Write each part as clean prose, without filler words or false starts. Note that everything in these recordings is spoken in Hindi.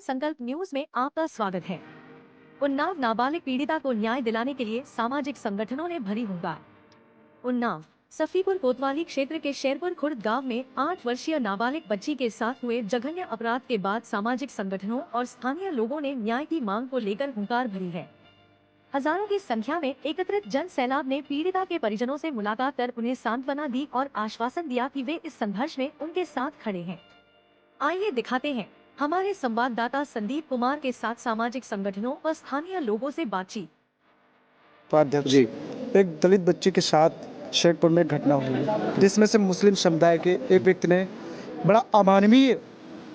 संकल्प न्यूज में आपका स्वागत है। उन्नाव नाबालिग पीड़िता को न्याय दिलाने के लिए सामाजिक संगठनों ने भरी हुंकार। उन्नाव सफीपुर कोतवाली क्षेत्र के शेरपुर खुर्द गांव में 8 वर्षीय नाबालिग बच्ची के साथ हुए जघन्य अपराध के बाद सामाजिक संगठनों और स्थानीय लोगों ने न्याय की मांग को लेकर हुंकार भरी है। हजारों की संख्या में एकत्रित जन सैलाब ने पीड़िता के परिजनों से मुलाकात कर उन्हें सांत्वना दी और आश्वासन दिया कि वे इस संघर्ष में उनके साथ खड़े हैं। आइए दिखाते हैं हमारे संवाददाता संदीप कुमार के साथ सामाजिक संगठनों और स्थानीय लोगों से बातचीत। उपाध्यक्ष जी, एक दलित बच्ची के साथ शेरपुर में घटना हुई जिसमें से मुस्लिम समुदाय के एक व्यक्ति ने बड़ा अमानवीय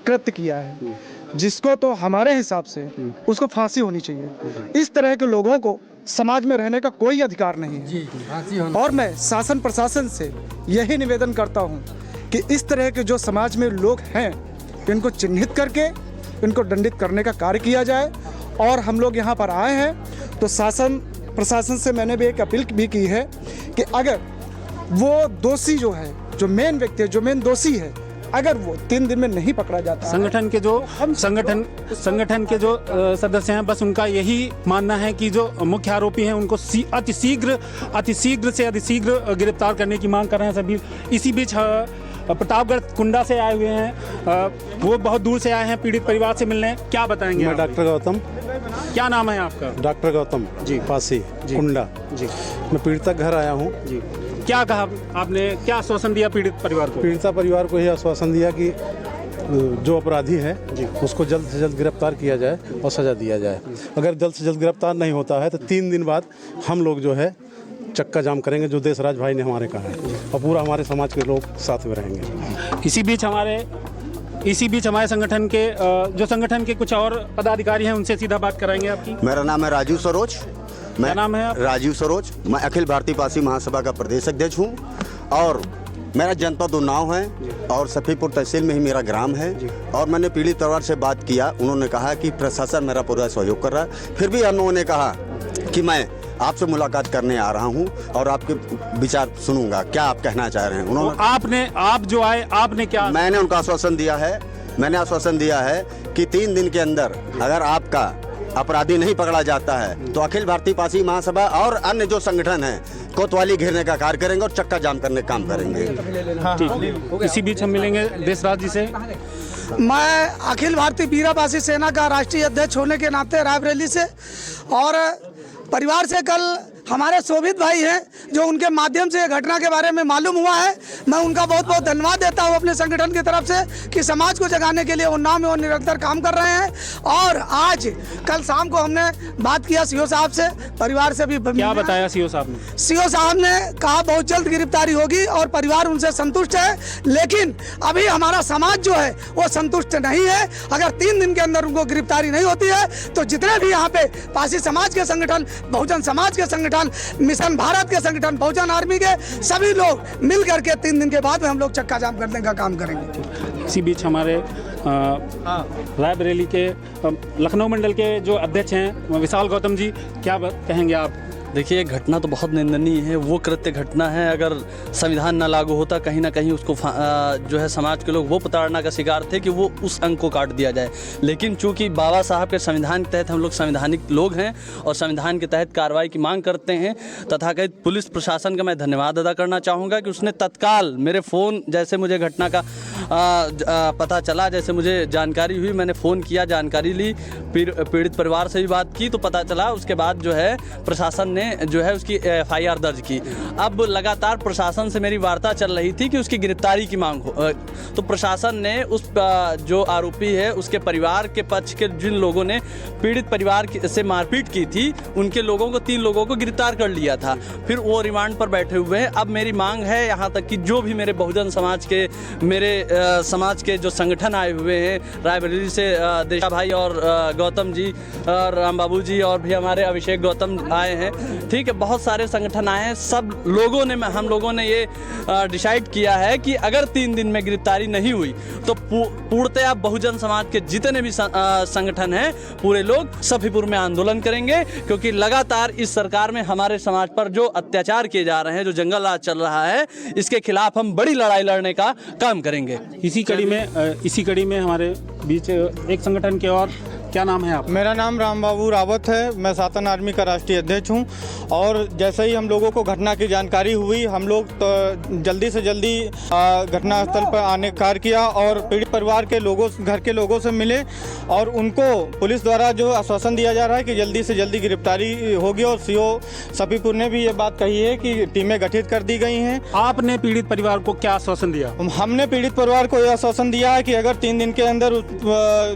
कृत्य किया है, जिसको तो हमारे हिसाब से उसको फांसी होनी चाहिए। इस तरह के लोगों को समाज में रहने का कोई अधिकार नहीं है। और मैं शासन प्रशासन से यही निवेदन करता हूँ कि इस तरह के जो समाज में लोग हैं इनको चिन्हित करके इनको दंडित करने का कार्य किया जाए। और हम लोग यहाँ पर आए हैं तो शासन प्रशासन से मैंने भी एक अपील भी की है कि अगर वो दोषी जो है, जो मेन व्यक्ति है, जो मेन दोषी है, अगर वो 3 दिन में नहीं पकड़ा जाता, संगठन के जो संगठन के जो सदस्य हैं, बस उनका यही मानना है कि जो मुख्य आरोपी हैं उनको अति शीघ्र गिरफ्तार करने की मांग कर रहे हैं सभी। इसी बीच प्रतापगढ़ कुंडा से आए हुए हैं, वो बहुत दूर से आए हैं पीड़ित परिवार से मिलने। क्या बताएंगे? मैं डॉक्टर गौतम। क्या नाम है आपका? डॉक्टर गौतम जी, पासी जी, कुंडा जी। मैं पीड़िता घर आया हूँ जी। क्या कहा आपने, क्या आश्वासन दिया पीड़ित परिवार को? पीड़िता परिवार को यह आश्वासन दिया कि जो अपराधी है उसको जल्द से जल्द गिरफ्तार किया जाए और सजा दिया जाए। अगर जल्द से जल्द गिरफ्तार नहीं होता है तो 3 दिन बाद हम लोग जो है चक्का जाम करेंगे, जो देशराज भाई ने हमारे कहा है, और पूरा हमारे समाज के लोग साथ में रहेंगे। इसी बीच हमारे संगठन के कुछ और पदाधिकारी हैं, उनसे सीधा बात कराएंगे आपकी। मेरा नाम है राजीव सरोज। क्या नाम है? राजीव सरोज। मैं अखिल भारतीय पासी महासभा का प्रदेश अध्यक्ष हूँ और मेरा जनपद उन्नाव है और सफीपुर तहसील में ही मेरा ग्राम है। और मैंने पीड़ित परिवार से बात किया, उन्होंने कहा कि प्रशासन मेरा पूरा सहयोग कर रहा है। फिर भी उन्होंने कहा कि मैं आपसे मुलाकात करने आ रहा हूं और आपके विचार सुनूंगा, क्या आप कहना चाह रहे हैं। उन्होंने आपने क्या? मैंने उनका आश्वासन दिया है कि 3 दिन के अंदर अगर आपका अपराधी नहीं पकड़ा जाता है तो अखिल भारतीय पासी महासभा और अन्य जो संगठन है कोतवाली घेरने का कार्य करेंगे और चक्का जाम करने का काम करेंगे। ठीक। इसी बीच हम मिलेंगे देशराज जी से। मैं अखिल भारतीय बीरापासी सेना का राष्ट्रीय अध्यक्ष होने के नाते रायबरेली से और परिवार से कल हमारे शोभित भाई हैं जो उनके माध्यम से घटना के बारे में मालूम हुआ है। मैं उनका बहुत बहुत धन्यवाद देता हूं अपने संगठन की तरफ से कि समाज को जगाने के लिए उन्नाव में वो निरंतर काम कर रहे हैं। और आज कल शाम को हमने बात किया सीओ साहब से, परिवार से भी। क्या बताया सीओ साहब ने? सीओ साहब ने कहा बहुत जल्द गिरफ्तारी होगी और परिवार उनसे संतुष्ट है, लेकिन अभी हमारा समाज जो है वो संतुष्ट नहीं है। अगर 3 दिन के अंदर उनको गिरफ्तारी नहीं होती है तो जितने भी यहाँ पे पासी समाज के संगठन, बहुजन समाज के संगठन, मिशन भारत के संगठन, बहुजन आर्मी के सभी लोग मिल करके 3 दिन के बाद में हम लोग चक्का जाम करने का काम करेंगे। इसी बीच हमारे रायबरेली के लखनऊ मंडल के जो अध्यक्ष हैं विशाल गौतम जी, क्या कहेंगे आप? देखिए, घटना तो बहुत निंदनीय है। वो कृत्य घटना है, अगर संविधान ना लागू होता कहीं ना कहीं उसको जो है समाज के लोग वो प्रताड़ना का शिकार थे कि वो उस अंग को काट दिया जाए। लेकिन चूंकि बाबा साहब के संविधान के तहत हम लोग संवैधानिक लोग हैं और संविधान के तहत कार्रवाई की मांग करते हैं, तथाकथित पुलिस प्रशासन का मैं धन्यवाद अदा करना चाहूँगा कि उसने तत्काल मेरे फ़ोन, जैसे मुझे घटना का पता चला, जैसे मुझे जानकारी हुई, मैंने फ़ोन किया, जानकारी ली, पीड़ित परिवार से भी बात की तो पता चला। उसके बाद जो है प्रशासन ने जो है उसकी FIR दर्ज की। अब लगातार प्रशासन से मेरी वार्ता चल रही थी कि उसकी गिरफ्तारी की मांग हो, तो प्रशासन ने उस जो आरोपी है उसके परिवार के पक्ष के जिन लोगों ने पीड़ित परिवार से मारपीट की थी उनके लोगों को 3 लोगों को गिरफ्तार कर लिया था। फिर वो रिमांड पर बैठे हुए हैं। अब मेरी मांग है यहाँ तक कि जो भी मेरे बहुजन समाज के, मेरे समाज के जो संगठन आए हुए हैं रायबरेली से, देशा भाई और गौतम जी और राम बाबू जी और भी हमारे अभिषेक गौतम आए हैं, ठीक है, बहुत सारे संगठन आए हैं, सब लोगों ने हम लोगों ने ये डिसाइड किया है कि अगर 3 दिन में गिरफ्तारी नहीं हुई तो पूर्णतया बहुजन समाज के जितने भी संगठन हैं पूरे लोग सफीपुर में आंदोलन करेंगे, क्योंकि लगातार इस सरकार में हमारे समाज पर जो अत्याचार किए जा रहे हैं, जो जंगल राज चल रहा है, इसके खिलाफ हम बड़ी लड़ाई लड़ने का काम करेंगे। इसी कड़ी में हमारे बीच एक संगठन के और, क्या नाम है आप? मेरा नाम राम बाबू रावत है, मैं सातन आर्मी का राष्ट्रीय अध्यक्ष हूं। और जैसे ही हम लोगों को घटना की जानकारी हुई, हम लोग तो जल्दी से जल्दी घटनास्थल पर आने का कार्य किया और पीड़ित परिवार के लोगों, घर के लोगों से मिले और उनको पुलिस द्वारा जो आश्वासन दिया जा रहा है कि जल्दी से जल्दी गिरफ्तारी होगी। और सीओ सफीपुर ने भी ये बात कही है कि टीमें गठित कर दी गई हैं। आपने पीड़ित परिवार को क्या आश्वासन दिया? हमने पीड़ित परिवार को यह आश्वासन दिया है कि अगर 3 दिन के अंदर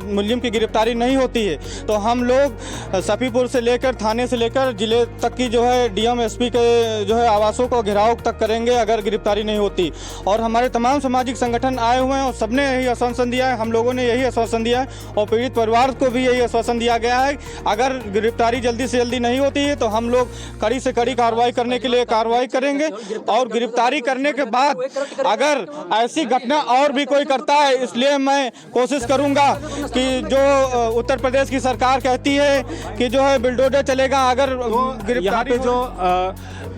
मुलजिम की गिरफ्तारी नहीं होती है तो हम लोग सफीपुर से लेकर थाने से लेकर जिले तक की जो है डीएम एसपी के जो है आवासों को घेराव तक करेंगे अगर गिरफ्तारी नहीं होती। और हमारे तमाम सामाजिक संगठन आए हुए हैं और सबने यही आश्वासन दिया है, हम लोगों ने यही आश्वासन दिया है और पीड़ित परिवार को भी यही आश्वासन दिया गया है, अगर गिरफ्तारी जल्दी से जल्दी नहीं होती है तो हम लोग कड़ी से कड़ी कार्रवाई करने के लिए कार्रवाई करेंगे। और गिरफ्तारी करने के बाद अगर ऐसी घटना और भी कोई करता है, इसलिए मैं कोशिश करूंगा कि जो उत्तर प्रदेश की सरकार कहती है कि जो है बुलडोजर चलेगा, अगर यहाँ पे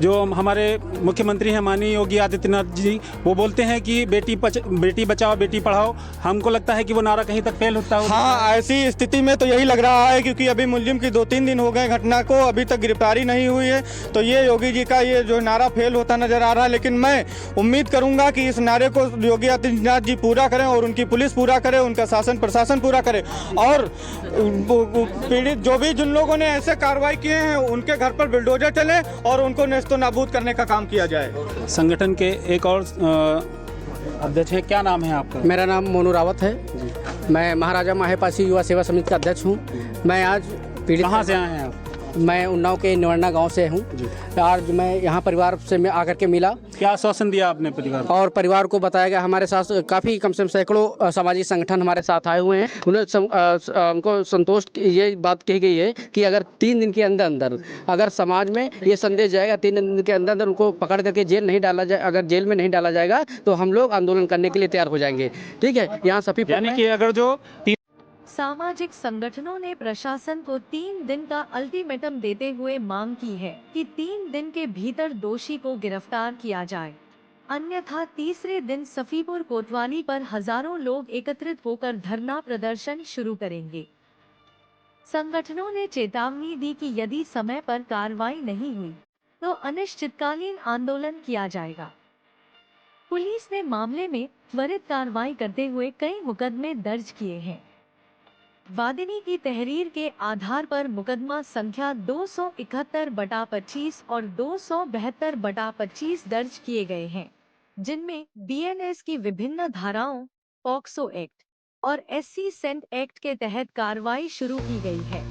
जो हमारे मुख्यमंत्री हैं माननीय योगी आदित्यनाथ जी, वो बोलते हैं कि बेटी बचाओ बेटी पढ़ाओ, हमको लगता है कि वो नारा कहीं तक फेल होता है। हाँ, ऐसी स्थिति में तो यही लग रहा है, क्योंकि अभी मुलजिम की 2-3 दिन हो गए घटना को, अभी तक गिरफ्तारी नहीं हुई है, तो ये योगी जी का ये जो नारा फेल होता नजर आ रहा है। लेकिन मैं उम्मीद करूंगा कि इस नारे को योगी आदित्यनाथ जी पूरा करें और उनकी पुलिस पूरा करे, उनका शासन प्रशासन पूरा करे और पीड़ित जो भी जिन लोगों ने ऐसे कार्रवाई किए हैं उनके घर पर बुलडोजर चले और उनको नेस्तो नाबूद करने का काम किया जाए। संगठन के एक और अध्यक्ष हैं, क्या नाम है आपका? मेरा नाम मोनू रावत है, मैं महाराजा माहेपासी युवा सेवा समिति का अध्यक्ष हूँ। मैं आज पीड़ित, कहाँ से आए हैं आप? मैं उन्नाव के निवर्णा गांव से हूँ। आज मैं यहाँ परिवार से मैं आकर के मिला। क्या आश्वासन दिया आपने परिवार को? और परिवार को बताया गया, हमारे साथ काफ़ी कम से कम सैकड़ों सामाजिक संगठन हमारे साथ आए हुए हैं। उनको संतोष ये बात कही गई है कि अगर 3 दिन के अंदर अगर समाज में ये संदेश जाएगा, 3 दिन के अंदर उनको पकड़ करके जेल नहीं डाला जाए, अगर जेल में नहीं डाला जाएगा तो हम लोग आंदोलन करने के लिए तैयार हो जाएंगे। ठीक है, यहाँ सभी यानी कि अगर जो सामाजिक संगठनों ने प्रशासन को 3 दिन का अल्टीमेटम देते हुए मांग की है कि 3 दिन के भीतर दोषी को गिरफ्तार किया जाए, अन्यथा तीसरे दिन सफीपुर कोतवाली पर हजारों लोग एकत्रित होकर धरना प्रदर्शन शुरू करेंगे। संगठनों ने चेतावनी दी कि यदि समय पर कार्रवाई नहीं हुई तो अनिश्चितकालीन आंदोलन किया जाएगा। पुलिस ने मामले में त्वरित कार्रवाई करते हुए कई मुकदमे दर्ज किए हैं। वादिनी की तहरीर के आधार पर मुकदमा संख्या 271/25 और 272/25 दर्ज किए गए हैं, जिनमें बीएनएस की विभिन्न धाराओं, पॉक्सो एक्ट और एससी सेंट एक्ट के तहत कार्रवाई शुरू की गई है।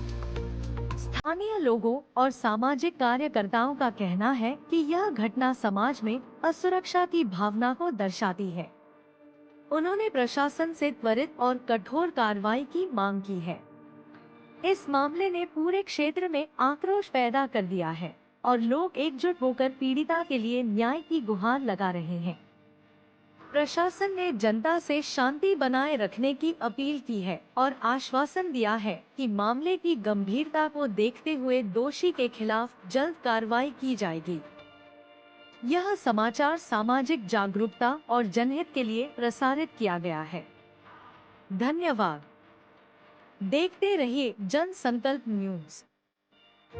स्थानीय लोगों और सामाजिक कार्यकर्ताओं का कहना है कि यह घटना समाज में असुरक्षा की भावना को दर्शाती है। उन्होंने प्रशासन से त्वरित और कठोर कार्रवाई की मांग की है। इस मामले ने पूरे क्षेत्र में आक्रोश पैदा कर दिया है और लोग एकजुट होकर पीड़िता के लिए न्याय की गुहार लगा रहे हैं। प्रशासन ने जनता से शांति बनाए रखने की अपील की है और आश्वासन दिया है कि मामले की गंभीरता को देखते हुए दोषी के खिलाफ जल्द कार्रवाई की जाएगी। यह समाचार सामाजिक जागरूकता और जनहित के लिए प्रसारित किया गया है। धन्यवाद। देखते रहिए जन संकल्प न्यूज़।